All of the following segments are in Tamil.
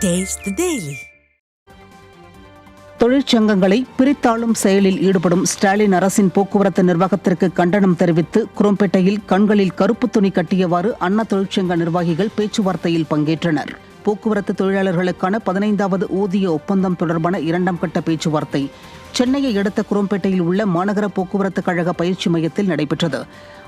Taste the Daily. தொழிற்சங்கங்களை பிரித்தாளும் செயலில் ஈடுபடும் ஸ்டாலின் அரசின் போக்குவரத்து நிர்வாகத்திற்கு கண்டனம் தெரிவித்து குரோம்பேட்டையில் கண்களில் கருப்பு துணி கட்டியவாறு அண்ணா தொழிற்சங்க நிர்வாகிகள் பேச்சுவார்த்தையில் பங்கேற்றனர். போக்குவரத்து தொழிலாளர்களுக்கான 15வது ஊதிய ஒப்பந்தம் தொடர்பான 2ஆம் கட்ட பேச்சுவார்த்தை சென்னையை அடுத்த குரோம்பேட்டையில் உள்ள மாநகர போக்குவரத்து கழக பயிற்சி மையத்தில் நடைபெற்றது.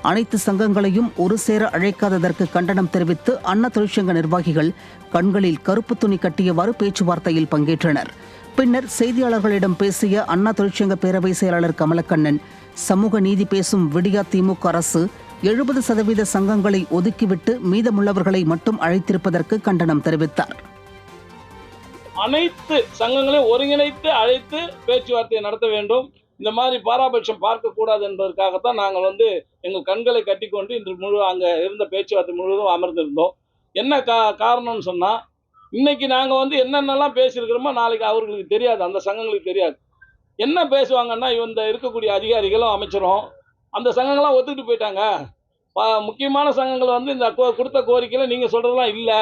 அனைத்து சங்கங்களையும் ஒரு சேர அழைக்காததற்கு கண்டனம் தெரிவித்து அண்ணா தொழிற்சங்க நிர்வாகிகள் கண்களில் கருப்பு துணி கட்டியவாறு பேச்சுவார்த்தையில் பங்கேற்றனர். பின்னர் செய்தியாளர்களிடம் பேசிய அண்ணா தொழிற்சங்க பேரவை செயலாளர் கமலக்கண்ணன், சமூக நீதி பேசும் விடியா திமுக அரசு 70% சங்கங்களை ஒதுக்கிவிட்டு மீதமுள்ளவர்களை மட்டும் அழைத்திருப்பதற்கு கண்டனம் தெரிவித்தார். அனைத்து சங்கங்களையும் ஒருங்கிணைத்து அழைத்து பேச்சுவார்த்தையை நடத்த வேண்டும். இந்த மாதிரி பாராபட்சம் பார்க்கக்கூடாது என்பதற்காகத்தான் நாங்கள் எங்கள் கண்களை கட்டிக்கொண்டு இன்று அங்கே இருந்த பேச்சுவார்த்தை முழுவதும் அமர்ந்திருந்தோம். என்ன காரணம்னு சொன்னால், இன்னைக்கு நாங்கள் என்னென்னலாம் பேசியிருக்கிறோமோ நாளைக்கு அவர்களுக்கு தெரியாது, அந்த சங்கங்களுக்கு தெரியாது. என்ன பேசுவாங்கன்னா, இந்த இருக்கக்கூடிய அதிகாரிகளும் அமைச்சரும் அந்த சங்கங்கள்லாம் ஒத்துக்கிட்டு போயிட்டாங்க. முக்கியமான சங்கங்கள் இந்த கொடுத்த கோரிக்கையில் நீங்கள் சொல்கிறதெல்லாம் இல்லை,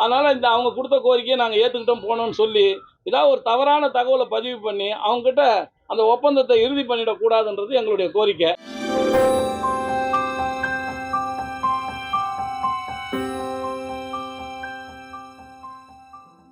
அதனால் அவங்க கொடுத்த கோரிக்கையை நாங்கள் ஏற்றுக்கிட்டோம் போனோம்னு சொல்லி ஏதாவது ஒரு தவறான தகவலை பதிவு பண்ணி அவங்ககிட்ட அந்த ஒப்பந்தத்தை இறுதி பண்ணிடக்கூடாதுன்றது எங்களுடைய கோரிக்கை.